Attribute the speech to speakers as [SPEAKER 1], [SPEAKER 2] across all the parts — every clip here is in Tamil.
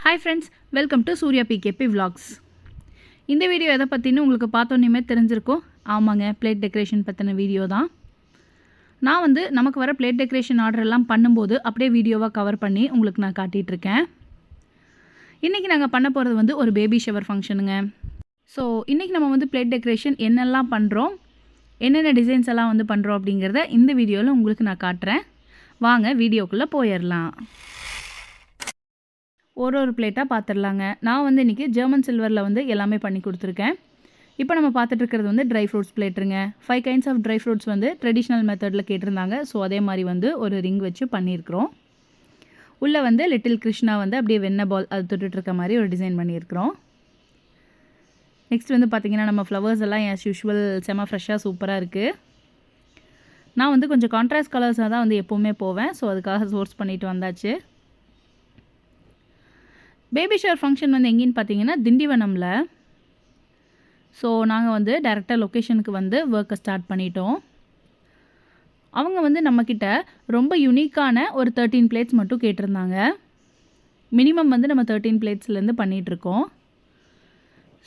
[SPEAKER 1] Hi friends, welcome to Surya PKB vlogs. இந்த வீடியோ எதை பற்றினு உங்களுக்கு பார்த்தோன்னே தெரிஞ்சிருக்கும். ஆமாங்க, பிளேட் டெக்கரேஷன் பற்றின வீடியோ தான். நான் நமக்கு வர பிளேட் டெக்கரேஷன் ஆர்டர் எல்லாம் பண்ணும்போது அப்படியே வீடியோவாக கவர் பண்ணி உங்களுக்கு நான் காட்டிகிட்ருக்கேன். இன்றைக்கி நாங்கள் பண்ண போகிறது ஒரு பேபி ஷவர் ஃபங்க்ஷனுங்க. ஸோ இன்றைக்கி நம்ம பிளேட் டெக்கரேஷன் என்னெல்லாம் பண்ணுறோம், என்னென்ன டிசைன்ஸ் எல்லாம் பண்ணுறோம் அப்படிங்கிறத இந்த வீடியோவில் உங்களுக்கு நான் காட்டுறேன். வாங்க வீடியோக்குள்ளே போயிடலாம். ஒரு பிளேட்டாக பார்த்துடலாங்க. நான் இன்றைக்கி ஜெர்மன் சில்வரில் எல்லாமே பண்ணி கொடுத்துருக்கேன். இப்போ நம்ம பார்த்துட்ருக்கிறது ட்ரை ஃப்ரூட்ஸ் பிளேட்டுருங்க. 5 kinds of dry fruits traditional மெத்தடில் கேட்டிருந்தாங்க. ஸோ அதே மாதிரி ஒரு ரிங் வச்சு பண்ணியிருக்கிறோம். உள்ளே லிட்டில் கிருஷ்ணா அப்படியே வெண்ணெய் பால் அது தொட்டுட்ருக்க மாதிரி ஒரு டிசைன் பண்ணியிருக்கிறோம். நெக்ஸ்ட் பார்த்திங்கன்னா நம்ம ஃப்ளவர்ஸ் எல்லாம் ஆஸ் யூஷுவல் செம ஃப்ரெஷ்ஷாக சூப்பராக இருக்குது. நான் கொஞ்சம் கான்ட்ராஸ்ட் கலர்ஸாக தான் எப்போவுமே போவேன். ஸோ அதுக்காக சோர்ஸ் பண்ணிட்டு வந்தாச்சு. பேபி ஷவர் ஃபங்க்ஷன் எங்கேன்னு பார்த்தீங்கன்னா திண்டிவனமில். ஸோ நாங்கள் டேரெக்டாக லொக்கேஷனுக்கு ஒர்க்கை ஸ்டார்ட் பண்ணிட்டோம். அவங்க நம்மக்கிட்ட ரொம்ப யூனிக்கான ஒரு 13 பிளேட்ஸ் மட்டும் கேட்டிருந்தாங்க. மினிமம் நம்ம 13 பிளேட்ஸ்லேருந்து பண்ணிகிட்ருக்கோம்.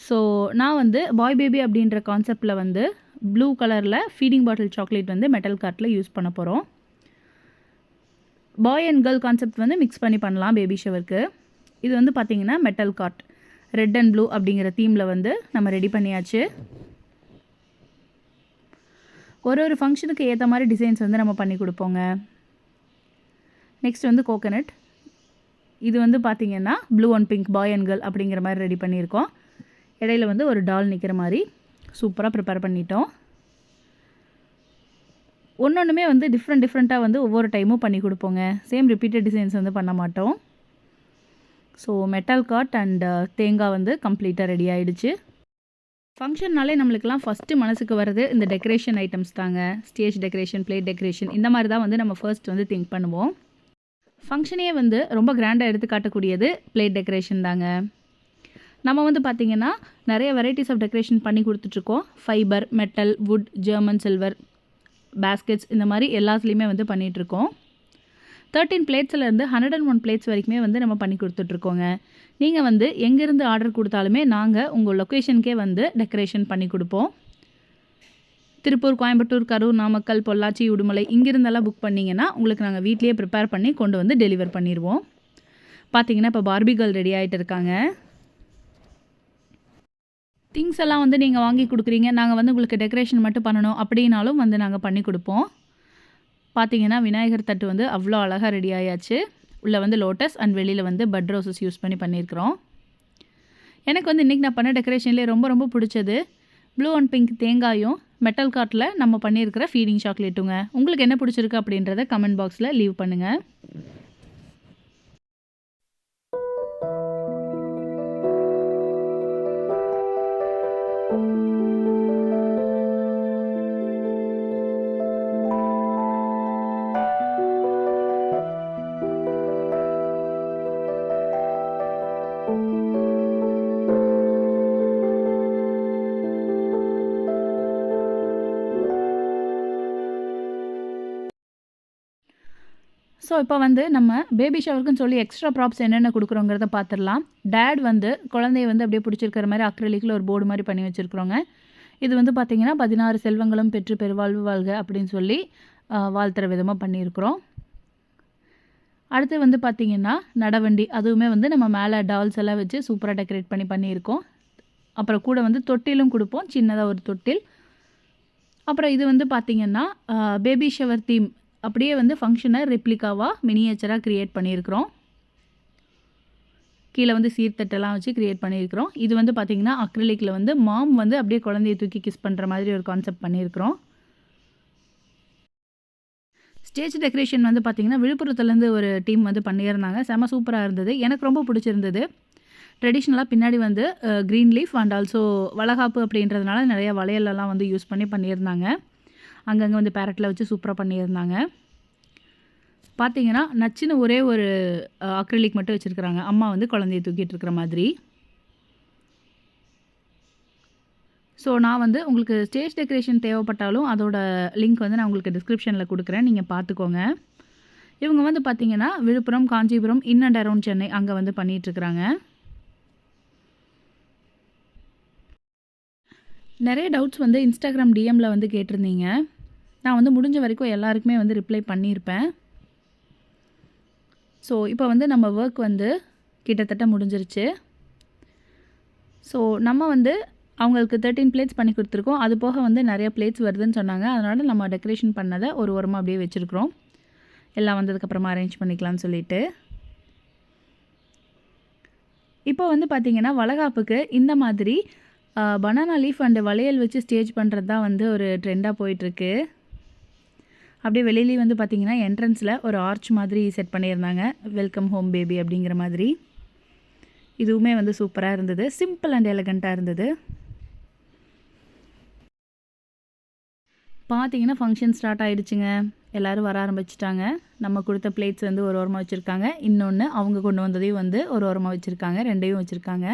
[SPEAKER 1] ஸோ நான் பாய் பேபி அப்படின்ற கான்செப்டில் ப்ளூ கலரில் ஃபீடிங் பாட்டில் சாக்லேட் மெட்டல் கார்ட்டில் யூஸ் பண்ண போகிறோம். பாய் அண்ட் கேர்ள் கான்செப்ட் மிக்ஸ் பண்ணி பண்ணலாம் பேபி ஷவருக்கு. இது பார்த்திங்கன்னா metal card red and blue அப்படிங்கிற தீமில் நம்ம ரெடி பண்ணியாச்சு. ஒரு ஃபங்க்ஷனுக்கு ஏற்ற மாதிரி டிசைன்ஸ் நம்ம பண்ணி கொடுப்போங்க. Next coconut. இது பார்த்திங்கன்னா blue and pink bye and girl அப்படிங்கிற மாதிரி ரெடி பண்ணியிருக்கோம். இடையில ஒரு டால் நிற்கிற மாதிரி சூப்பராக ப்ரிப்பேர் பண்ணிட்டோம். ஒன்றொன்றுமே டிஃப்ரெண்ட்டாக ஒவ்வொரு டைமும் பண்ணி கொடுப்போங்க. சேம் ரிப்பீட்டட் டிசைன்ஸ் பண்ண மாட்டோம். ஸோ மெட்டல் கார்ட் அண்ட் தேங்காய் கம்ப்ளீட்டாக ரெடி ஆகிடுச்சு. ஃபங்க்ஷன்னாலே நம்மளுக்கெல்லாம் ஃபஸ்ட்டு மனசுக்கு வர்றது இந்த டெக்கரேஷன் ஐட்டம்ஸ் தாங்க. ஸ்டேஜ் டெக்கரேஷன், பிளேட் டெக்கரேஷன், இந்த மாதிரி தான் நம்ம ஃபர்ஸ்ட் திங்க் பண்ணுவோம். ஃபங்க்ஷனே ரொம்ப கிராண்டாக எடுத்து காட்டக்கூடியது பிளேட் டெக்கரேஷன் தாங்க. நம்ம பார்த்திங்கன்னா நிறைய வெரைட்டிஸ் ஆஃப் டெக்கரேஷன் பண்ணி கொடுத்துட்ருக்கோம். Fibre, metal, would, German silver, baskets, இந்த மாதிரி எல்லாத்துலேயுமே பண்ணிகிட்ருக்கோம். 13 பிளேட்ஸ்லேருந்து 101 பிளேட்ஸ் வரைக்குமே நம்ம பண்ணி கொடுத்துட்ருக்கோங்க. நீங்கள் எங்கேருந்து ஆர்டர் கொடுத்தாலுமே நாங்கள் உங்கள் லொக்கேஷனுக்கே டெக்கரேஷன் பண்ணி கொடுப்போம். திருப்பூர், கோயம்புத்தூர், கரூர், நாமக்கல், பொள்ளாச்சி, உடுமலை இங்கிருந்தெல்லாம் புக் பண்ணிங்கன்னா உங்களுக்கு நாங்கள் வீட்லேயே ப்ரிப்பேர் பண்ணி கொண்டு டெலிவர் பண்ணிடுவோம். பார்த்திங்கன்னா இப்போ பார்பி கேர்ள் ரெடி ஆகிட்டு இருக்காங்க. திங்ஸ் எல்லாம் நீங்கள் வாங்கி கொடுக்குறீங்க, நாங்கள் உங்களுக்கு டெக்கரேஷன் மட்டும் பண்ணணும் அப்படின்னாலும் நாங்கள் பண்ணி கொடுப்போம். பார்த்திங்கன்னா விநாயகர் தட்டு அவ்வளோ அழகாக ரெடி ஆயாச்சு. உள்ளே லோட்டஸ் அண்ட் வெளியில் பட் ரோசஸ் யூஸ் பண்ணியிருக்கிறோம். எனக்கு இன்றைக்கி நான் பண்ண டெக்கரேஷன்லேயே ரொம்ப பிடிச்சது ப்ளூ அண்ட் பிங்க் தேங்காயும் மெட்டல் கார்ட்டில் நம்ம பண்ணியிருக்கிற ஃபீடிங் சாக்லேட்டுங்க. உங்களுக்கு என்ன பிடிச்சிருக்கு அப்படின்றத கமெண்ட் பாக்ஸில் லீவ் பண்ணுங்கள். ஸோ இப்போ நம்ம பேபி ஷவருக்குன்னு சொல்லி எக்ஸ்ட்ரா ப்ராப்ஸ் என்னென்ன கொடுக்குறோங்கிறத பார்த்துடலாம். டேட் குழந்தைய அப்படியே பிடிச்சிருக்கிற மாதிரி அக்ரிலிக்கில் ஒரு போர்டு மாதிரி பண்ணி வச்சுருக்குறோங்க. இது பார்த்திங்கன்னா 16 செல்வங்களும் பெற்று பெருவாழ்வு வாழ்க அப்படின்னு சொல்லி வாழ்த்துற விதமாக பண்ணியிருக்கிறோம். அடுத்து பார்த்திங்கன்னா நடவண்டி, அதுவுமே நம்ம மேலே டால்ஸ் எல்லாம் வச்சு சூப்பராக டெக்கரேட் பண்ணியிருக்கோம். அப்புறம் கூட தொட்டிலும் கொடுப்போம், சின்னதாக ஒரு தொட்டில். அப்புறம் இது பார்த்திங்கன்னா பேபி ஷவர் தீம் அப்படியே ஃபங்க்ஷனை ரெப்ளிகாவாக மினியேச்சராக க்ரியேட் பண்ணியிருக்கிறோம். கீழே சீர்தட்டெல்லாம் வச்சு க்ரியேட் பண்ணியிருக்கிறோம். இது பார்த்திங்கன்னா அக்ரிலிக்கில் மாம் அப்படியே குழந்தைய தூக்கி கிஸ் பண்ணுற மாதிரி ஒரு கான்செப்ட் பண்ணியிருக்கிறோம். ஸ்டேஜ் டெக்கரேஷன் பார்த்திங்கன்னா விழுப்புரத்துலேருந்து ஒரு டீம் பண்ணியிருந்தாங்க. செம சூப்பராக இருந்தது, எனக்கு ரொம்ப பிடிச்சிருந்தது. ட்ரெடிஷ்னலாக பின்னாடி க்ரீன் லீஃப் அண்ட் ஆல்சோ வளகாப்பு அப்படின்றதுனால நிறைய வளையலெல்லாம் யூஸ் பண்ணியிருந்தாங்க. அங்கங்கே பேரட்டில் வச்சு சூப்பராக பண்ணியிருந்தாங்க. பார்த்திங்கன்னா நச்சுன்னு ஒரே ஒரு அக்ரிலிக் மட்டும் வச்சுருக்குறாங்க. அம்மா குழந்தைய தூக்கிட்டு இருக்கிற மாதிரி. ஸோ நான் உங்களுக்கு ஸ்டேஜ் டெக்கரேஷன் தேவைப்பட்டாலும் அதோட லிங்க் நான் உங்களுக்கு டிஸ்கிரிப்ஷனில் கொடுக்குறேன், நீங்கள் பார்த்துக்கோங்க. இவங்க வந்து பார்த்திங்கன்னா Viluppuram, Kanchipuram, in and around Chennai அங்கே வந்து பண்ணிகிட்ருக்குறாங்க. நிறைய டவுட்ஸ் வந்து இன்ஸ்டாகிராம் டிஎம்மில் வந்து கேட்டிருந்தீங்க. நான் வந்து முடிஞ்ச வரைக்கும் எல்லாருக்குமே வந்து ரிப்ளை பண்ணியிருப்பேன். ஸோ இப்போ வந்து நம்ம ஒர்க் வந்து கிட்டத்தட்ட முடிஞ்சிருச்சு. ஸோ நம்ம வந்து அவங்களுக்கு 13 பிளேட்ஸ் பண்ணி கொடுத்துருக்கோம். அது போக வந்து நிறைய பிளேட்ஸ் வருதுன்னு சொன்னாங்க. அதனால் நம்ம டெக்கரேஷன் பண்ணதை ஒரு ஓரமாக அப்படியே வச்சுருக்குறோம். எல்லாம் வந்ததுக்கப்புறமா அரேஞ்ச் பண்ணிக்கலாம்னு சொல்லிட்டு. இப்போ வந்து பார்த்திங்கன்னா வளகாப்புக்கு இந்த மாதிரி பனானா லீஃப் அண்டு வளையல் வச்சு ஸ்டேஜ் பண்ணுறது தான் வந்து ஒரு ட்ரெண்டாக போயிட்டுருக்கு. அப்படியே வெளியிலேயே வந்து பார்த்திங்கன்னா என்ட்ரன்ஸில் ஒரு ஆர்ச் மாதிரி செட் பண்ணியிருந்தாங்க. வெல்கம் ஹோம் பேபி அப்படிங்கிற மாதிரி. இதுவுமே வந்து சூப்பராக இருந்தது. சிம்பிள் அண்ட் எலகண்ட்டாக இருந்தது. பார்த்திங்கன்னா ஃபங்க்ஷன் ஸ்டார்ட் ஆகிடுச்சுங்க. எல்லோரும் வர ஆரம்பிச்சிட்டாங்க. நம்ம கொடுத்த பிளேட்ஸ் வந்து ஒரு ஓரமாக வச்சுருக்காங்க. இன்னொன்று அவங்க கொண்டு வந்ததையும் வந்து ஒரு ஓரமாக வச்சுருக்காங்க. 2யும் வச்சுருக்காங்க.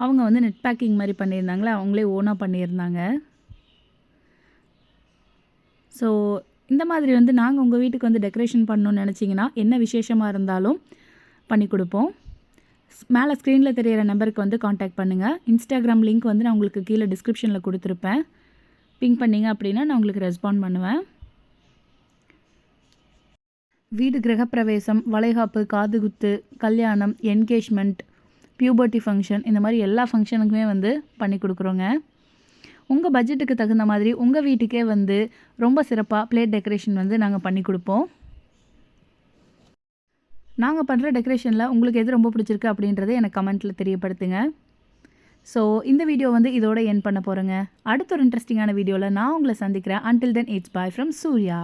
[SPEAKER 1] அவங்க வந்து நெட் பேக்கிங் மாதிரி பண்ணியிருந்தாங்களே, அவங்களே ஓனாக பண்ணியிருந்தாங்க. ஸோ இந்த மாதிரி வந்து நாங்கள் உங்கள் வீட்டுக்கு வந்து டெக்கரேஷன் பண்ணணுன்னு நினச்சிங்கன்னா என்ன விசேஷமாக இருந்தாலும் பண்ணி கொடுப்போம். மேலே ஸ்க்ரீனில் தெரியிற நம்பருக்கு வந்து காண்டாக்ட் பண்ணுங்கள். இன்ஸ்டாகிராம் லிங்க் வந்து நான் உங்களுக்கு கீழே டிஸ்கிரிப்ஷனில் கொடுத்துருப்பேன். பிங்க் பண்ணிங்க அப்படின்னா நான் உங்களுக்கு ரெஸ்பாண்ட் பண்ணுவேன். வீடு கிரகப்பிரவேசம், வளைகாப்பு, காதுகுத்து, கல்யாணம், என்கேஜ்மெண்ட், பியூபர்ட்டி ஃபங்க்ஷன், இந்த மாதிரி எல்லா ஃபங்க்ஷனுக்குமே வந்து பண்ணி கொடுக்குறோங்க. உங்கள் பட்ஜெட்டுக்கு தகுந்த மாதிரி உங்கள் வீட்டுக்கே வந்து ரொம்ப சிறப்பாக பிளேட் டெக்கரேஷன் வந்து நாங்கள் பண்ணி கொடுப்போம். நாங்கள் பண்ணுற டெக்கரேஷனில் உங்களுக்கு எது ரொம்ப பிடிச்சிருக்கு அப்படின்றத எனக்கு கமெண்ட்டில் தெரியப்படுத்துங்க. ஸோ இந்த வீடியோ வந்து இதோட எண்ட் பண்ண போகிறேங்க. அடுத்த ஒரு இன்ட்ரெஸ்டிங்கான வீடியோவில் நான் உங்களை சந்திக்கிறேன். Until then, it's bye from Surya.